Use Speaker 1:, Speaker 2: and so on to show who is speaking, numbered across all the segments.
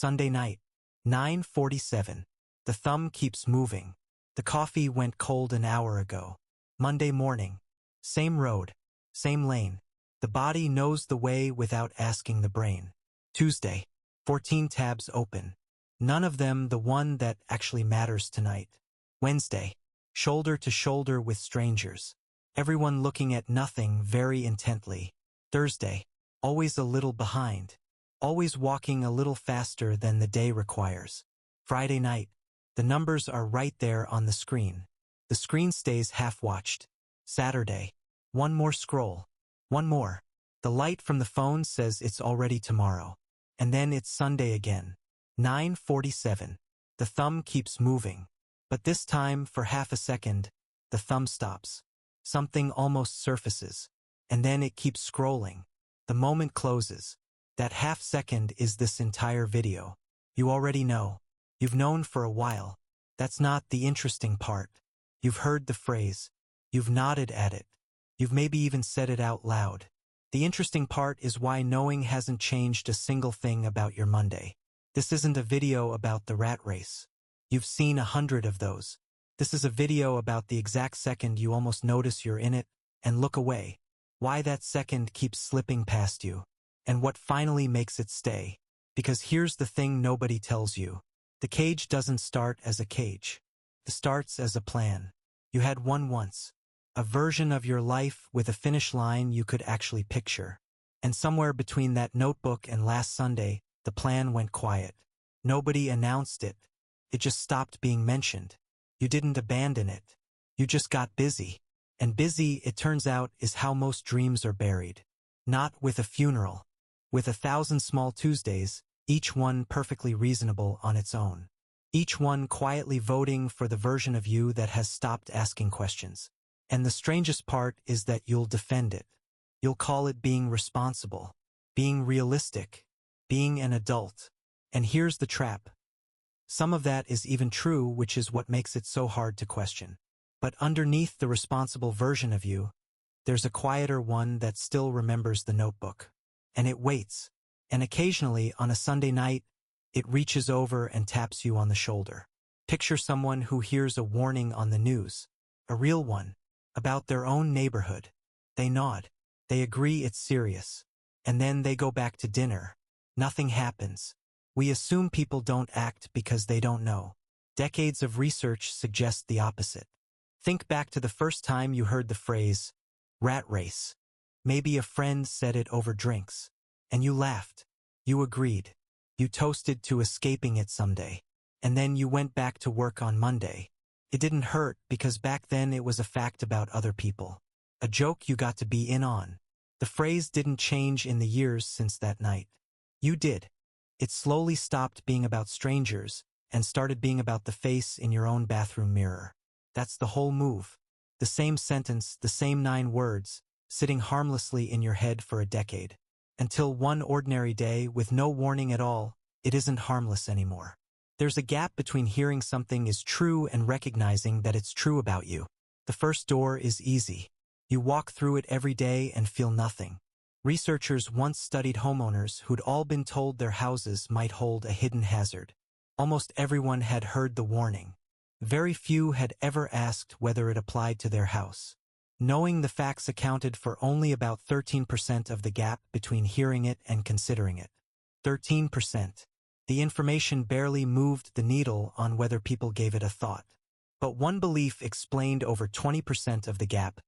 Speaker 1: Sunday night, 9:47. The thumb keeps moving. The coffee went cold an hour ago. Monday morning. Same road. Same lane. The body knows the way without asking the brain. Tuesday. 14 tabs open. None of them the one that actually matters tonight. Wednesday. Shoulder to shoulder with strangers. Everyone looking at nothing very intently. Thursday. Always a little behind. Always walking a little faster than the day requires. Friday night. The numbers are right there on the screen. The screen stays half-watched. Saturday. One more scroll. One more. The light from the phone says it's already tomorrow. And then it's Sunday again. 9:47. The thumb keeps moving. But this time, for half a second, the thumb stops. Something almost surfaces. And then it keeps scrolling. The moment closes. That half second is this entire video. You already know. You've known for a while. That's not the interesting part. You've heard the phrase. You've nodded at it. You've maybe even said it out loud. The interesting part is why knowing hasn't changed a single thing about your Monday. This isn't a video about the rat race. You've seen 100 of those. This is a video about the exact second you almost notice you're in it and look away. Why that second keeps slipping past you. And what finally makes it stay. Because here's the thing nobody tells you. The cage doesn't start as a cage. It starts as a plan. You had one once. A version of your life with a finish line you could actually picture. And somewhere between that notebook and last Sunday, the plan went quiet. Nobody announced it. It just stopped being mentioned. You didn't abandon it. You just got busy. And busy, it turns out, is how most dreams are buried. Not with a funeral. With 1,000 small Tuesdays, each one perfectly reasonable on its own. Each one quietly voting for the version of you that has stopped asking questions. And the strangest part is that you'll defend it. You'll call it being responsible, being realistic, being an adult. And here's the trap. Some of that is even true, which is what makes it so hard to question. But underneath the responsible version of you, there's a quieter one that still remembers the notebook. And it waits. And occasionally, on a Sunday night, it reaches over and taps you on the shoulder. Picture someone who hears a warning on the news, a real one, about their own neighborhood. They nod. They agree it's serious. And then they go back to dinner. Nothing happens. We assume people don't act because they don't know. Decades of research suggest the opposite. Think back to the first time you heard the phrase, rat race. Maybe a friend said it over drinks. And you laughed. You agreed. You toasted to escaping it someday. And then you went back to work on Monday. It didn't hurt because back then it was a fact about other people. A joke you got to be in on. The phrase didn't change in the years since that night. You did. It slowly stopped being about strangers and started being about the face in your own bathroom mirror. That's the whole move. The same sentence, the same 9 words, sitting harmlessly in your head for a decade. Until one ordinary day, with no warning at all, it isn't harmless anymore. There's a gap between hearing something is true and recognizing that it's true about you. The first door is easy. You walk through it every day and feel nothing. Researchers once studied homeowners who'd all been told their houses might hold a hidden hazard. Almost everyone had heard the warning. Very few had ever asked whether it applied to their house. Knowing the facts accounted for only about 13% of the gap between hearing it and considering it. 13%. The information barely moved the needle on whether people gave it a thought. But one belief explained over 20% of the gap.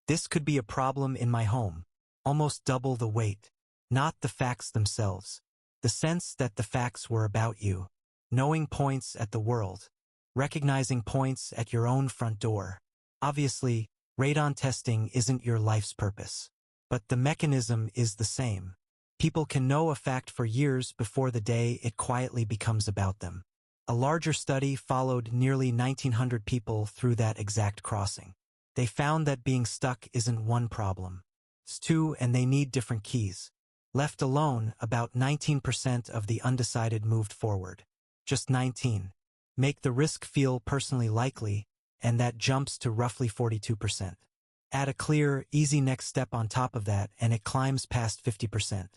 Speaker 1: This could be a problem in my home. Almost double the weight. Not the facts themselves. The sense that the facts were about you. Knowing points at the world. Recognizing points at your own front door. Obviously, radon testing isn't your life's purpose. But the mechanism is the same. People can know a fact for years before the day it quietly becomes about them. A larger study followed nearly 1,900 people through that exact crossing. They found that being stuck isn't one problem. It's 2, and they need different keys. Left alone, about 19% of the undecided moved forward. Just 19. Make the risk feel personally likely, and that jumps to roughly 42%. Add a clear, easy next step on top of that, and it climbs past 50%.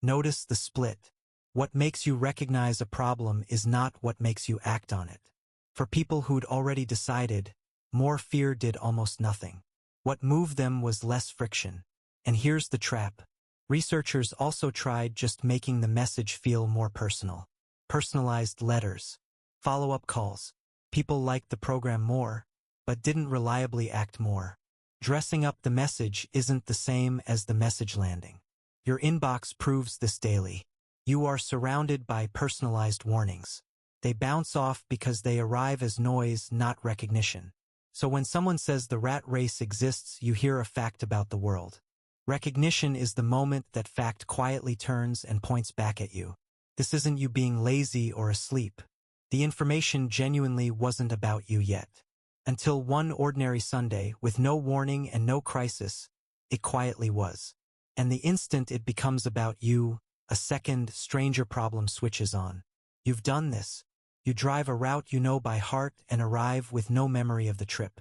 Speaker 1: Notice the split. What makes you recognize a problem is not what makes you act on it. For people who'd already decided, more fear did almost nothing. What moved them was less friction. And here's the trap. Researchers also tried just making the message feel more personal. Personalized letters, follow-up calls. People liked the program more, but didn't reliably act more. Dressing up the message isn't the same as the message landing. Your inbox proves this daily. You are surrounded by personalized warnings. They bounce off because they arrive as noise, not recognition. So when someone says the rat race exists, you hear a fact about the world. Recognition is the moment that fact quietly turns and points back at you. This isn't you being lazy or asleep. The information genuinely wasn't about you yet. Until one ordinary Sunday, with no warning and no crisis, it quietly was. And the instant it becomes about you, a second, stranger problem switches on. You've done this. You drive a route you know by heart and arrive with no memory of the trip.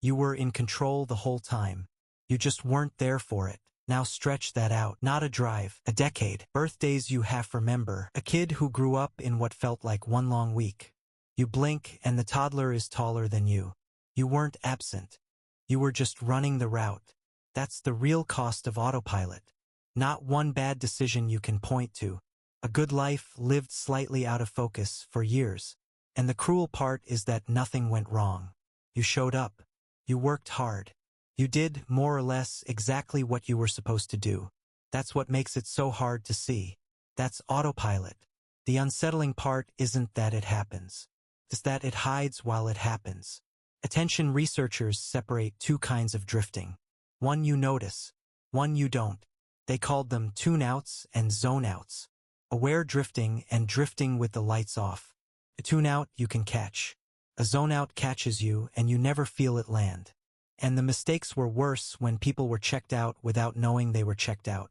Speaker 1: You were in control the whole time. You just weren't there for it. Now stretch that out. Not a drive, a decade. Birthdays you half remember. A kid who grew up in what felt like one long week. You blink and the toddler is taller than you. You weren't absent. You were just running the route. That's the real cost of autopilot. Not one bad decision you can point to. A good life lived slightly out of focus for years. And the cruel part is that nothing went wrong. You showed up. You worked hard. You did, more or less, exactly what you were supposed to do. That's what makes it so hard to see. That's autopilot. The unsettling part isn't that it happens. It's that it hides while it happens. Attention researchers separate two kinds of drifting. One you notice, one you don't. They called them tune-outs and zone-outs. Aware drifting and drifting with the lights off. A tune-out you can catch. A zone-out catches you and you never feel it land. And the mistakes were worse when people were checked out without knowing they were checked out.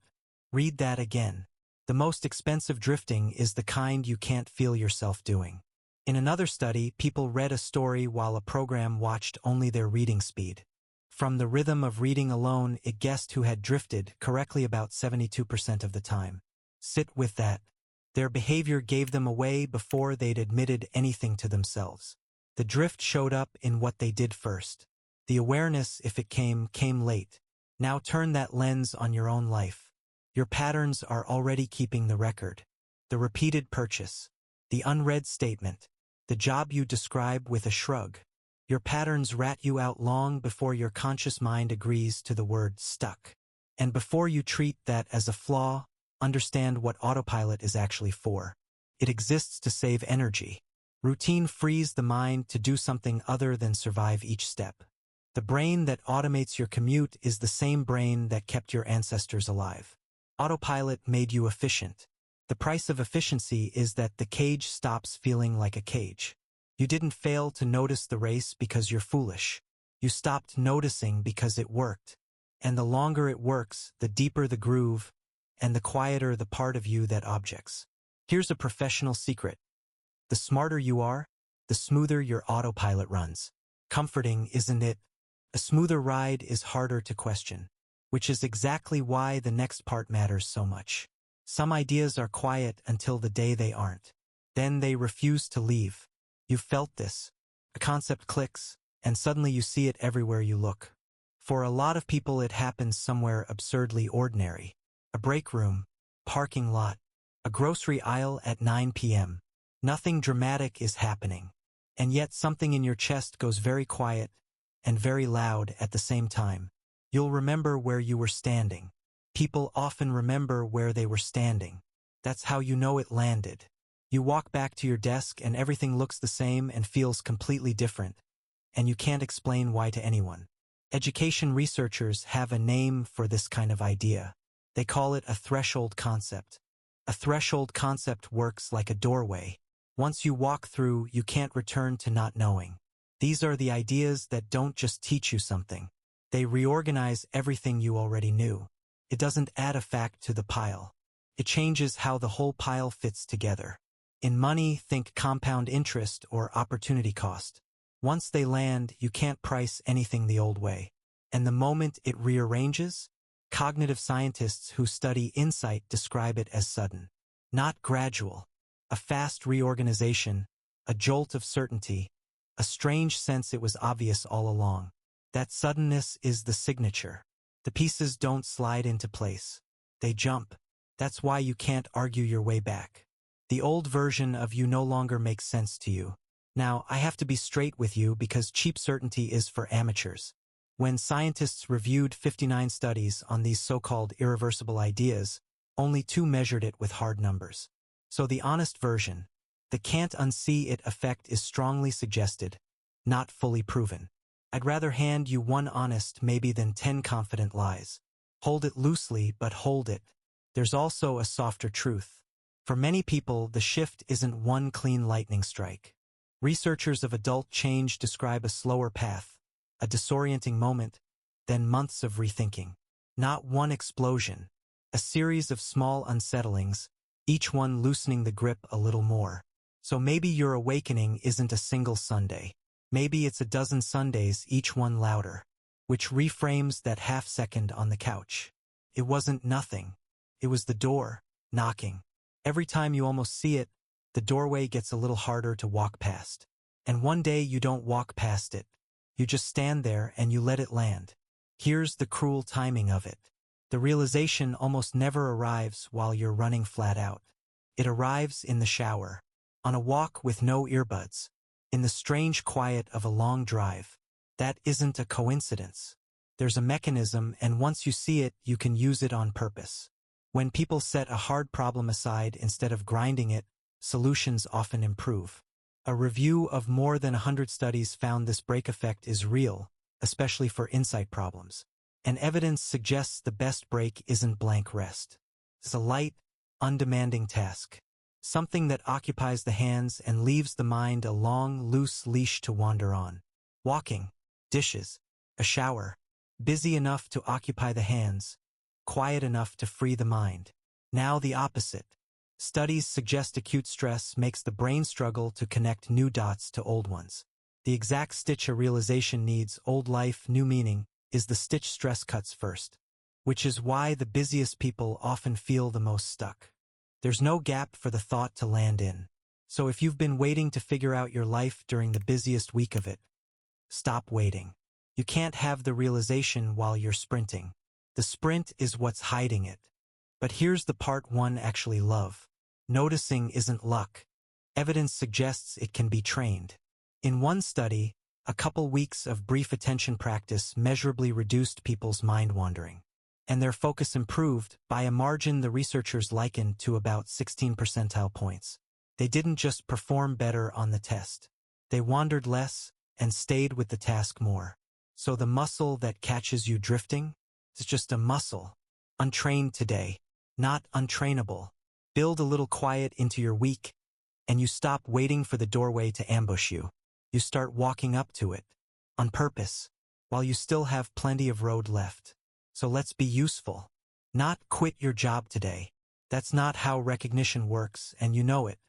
Speaker 1: Read that again. The most expensive drifting is the kind you can't feel yourself doing. In another study, people read a story while a program watched only their reading speed. From the rhythm of reading alone, it guessed who had drifted correctly about 72% of the time. Sit with that. Their behavior gave them away before they'd admitted anything to themselves. The drift showed up in what they did first. The awareness, if it came late. Now turn that lens on your own life. Your patterns are already keeping the record. The repeated purchase. The unread statement. The job you describe with a shrug. Your patterns rat you out long before your conscious mind agrees to the word stuck. And before you treat that as a flaw, understand what autopilot is actually for. It exists to save energy. Routine frees the mind to do something other than survive each step. The brain that automates your commute is the same brain that kept your ancestors alive. Autopilot made you efficient. The price of efficiency is that the cage stops feeling like a cage. You didn't fail to notice the race because you're foolish. You stopped noticing because it worked. And the longer it works, the deeper the groove, and the quieter the part of you that objects. Here's a professional secret. The smarter you are, the smoother your autopilot runs. Comforting, isn't it? A smoother ride is harder to question, which is exactly why the next part matters so much. Some ideas are quiet until the day they aren't. Then they refuse to leave. You've felt this. A concept clicks, and suddenly you see it everywhere you look. For a lot of people it happens somewhere absurdly ordinary. A break room, parking lot, a grocery aisle at 9 p.m. Nothing dramatic is happening. And yet something in your chest goes very quiet and very loud at the same time. You'll remember where you were standing. People often remember where they were standing. That's how you know it landed. You walk back to your desk and everything looks the same and feels completely different. And you can't explain why to anyone. Education researchers have a name for this kind of idea. They call it a threshold concept. A threshold concept works like a doorway. Once you walk through, you can't return to not knowing. These are the ideas that don't just teach you something. They reorganize everything you already knew. It doesn't add a fact to the pile. It changes how the whole pile fits together. In money, think compound interest or opportunity cost. Once they land, you can't price anything the old way. And the moment it rearranges, cognitive scientists who study insight describe it as sudden. Not gradual. A fast reorganization, a jolt of certainty, a strange sense it was obvious all along. That suddenness is the signature. The pieces don't slide into place. They jump. That's why you can't argue your way back. The old version of you no longer makes sense to you. Now, I have to be straight with you because cheap certainty is for amateurs. When scientists reviewed 59 studies on these so-called irreversible ideas, only 2 measured it with hard numbers. So the honest version, the can't unsee it effect, is strongly suggested, not fully proven. I'd rather hand you one honest maybe than 10 confident lies. Hold it loosely, but hold it. There's also a softer truth. For many people, the shift isn't one clean lightning strike. Researchers of adult change describe a slower path, a disorienting moment, then months of rethinking. Not one explosion, a series of small unsettlings, each one loosening the grip a little more. So maybe your awakening isn't a single Sunday. Maybe it's a dozen Sundays, each one louder, which reframes that half second on the couch. It wasn't nothing. It was the door, knocking. Every time you almost see it, the doorway gets a little harder to walk past. And one day you don't walk past it. You just stand there and you let it land. Here's the cruel timing of it. The realization almost never arrives while you're running flat out. It arrives in the shower, on a walk with no earbuds, in the strange quiet of a long drive. That isn't a coincidence. There's a mechanism, and once you see it, you can use it on purpose. When people set a hard problem aside instead of grinding it, solutions often improve. A review of more than 100 studies found this break effect is real, especially for insight problems. And evidence suggests the best break isn't blank rest. It's a light, undemanding task. Something that occupies the hands and leaves the mind a long, loose leash to wander on. Walking, dishes, a shower, busy enough to occupy the hands, quiet enough to free the mind. Now the opposite. Studies suggest acute stress makes the brain struggle to connect new dots to old ones. The exact stitch a realization needs, old life, new meaning, is the stitch stress cuts first. Which is why the busiest people often feel the most stuck. There's no gap for the thought to land in. So if you've been waiting to figure out your life during the busiest week of it, stop waiting. You can't have the realization while you're sprinting. The sprint is what's hiding it. But here's the part one actually love. Noticing isn't luck. Evidence suggests it can be trained. In one study, a couple weeks of brief attention practice measurably reduced people's mind wandering. And their focus improved by a margin the researchers likened to about 16 percentile points. They didn't just perform better on the test. They wandered less and stayed with the task more. So the muscle that catches you drifting is just a muscle, untrained today, not untrainable. Build a little quiet into your week, and you stop waiting for the doorway to ambush you. You start walking up to it, on purpose, while you still have plenty of road left. So let's be useful. Not quit your job today. That's not how recognition works, and you know it.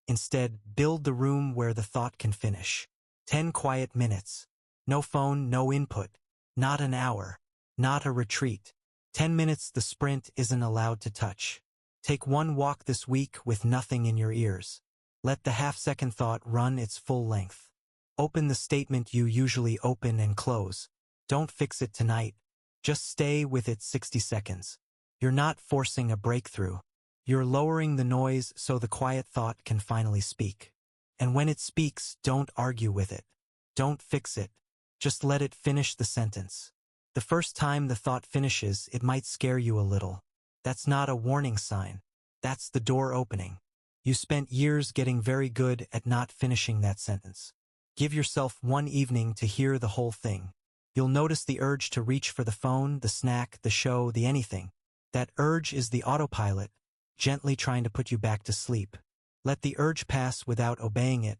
Speaker 1: Instead, build the room where the thought can finish. 10 quiet minutes. No phone, no input. Not an hour. Not a retreat. 10 minutes the sprint isn't allowed to touch. Take one walk this week with nothing in your ears. Let the half-second thought run its full length. Open the statement you usually open and close. Don't fix it tonight. Just stay with it 60 seconds. You're not forcing a breakthrough. You're lowering the noise so the quiet thought can finally speak. And when it speaks, don't argue with it. Don't fix it. Just let it finish the sentence. The first time the thought finishes, it might scare you a little. That's not a warning sign. That's the door opening. You spent years getting very good at not finishing that sentence. Give yourself one evening to hear the whole thing. You'll notice the urge to reach for the phone, the snack, the show, the anything. That urge is the autopilot, gently trying to put you back to sleep. Let the urge pass without obeying it.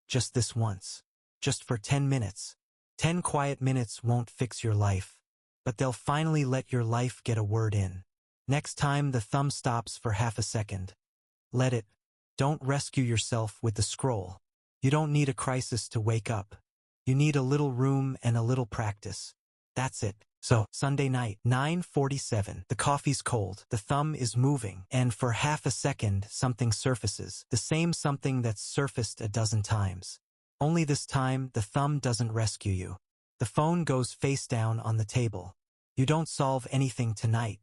Speaker 1: Just this once. Just for 10 minutes. 10 quiet minutes won't fix your life, but they'll finally let your life get a word in. Next time the thumb stops for half a second, let it. Don't rescue yourself with the scroll. You don't need a crisis to wake up. You need a little room and a little practice. That's it. So, Sunday night, 9:47, the coffee's cold, the thumb is moving, and for half a second, something surfaces, the same something that's surfaced a dozen times. Only this time, the thumb doesn't rescue you. The phone goes face down on the table. You don't solve anything tonight.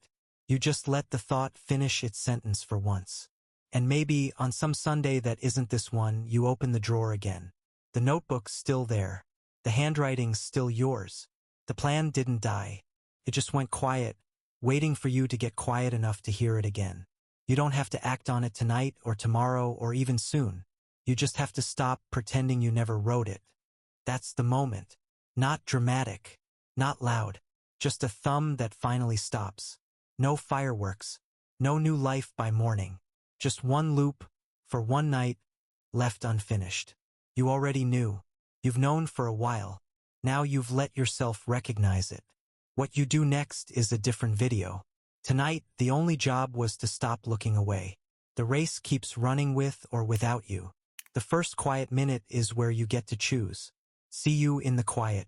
Speaker 1: You just let the thought finish its sentence for once. And maybe, on some Sunday that isn't this one, you open the drawer again. The notebook's still there. The handwriting's still yours. The plan didn't die. It just went quiet, waiting for you to get quiet enough to hear it again. You don't have to act on it tonight or tomorrow or even soon. You just have to stop pretending you never wrote it. That's the moment. Not dramatic, not loud, just a thumb that finally stops. No fireworks, no new life by morning. Just one loop, for one night, left unfinished. You already knew. You've known for a while. Now you've let yourself recognize it. What you do next is a different video. Tonight, the only job was to stop looking away. The race keeps running with or without you. The first quiet minute is where you get to choose. See you in the quiet.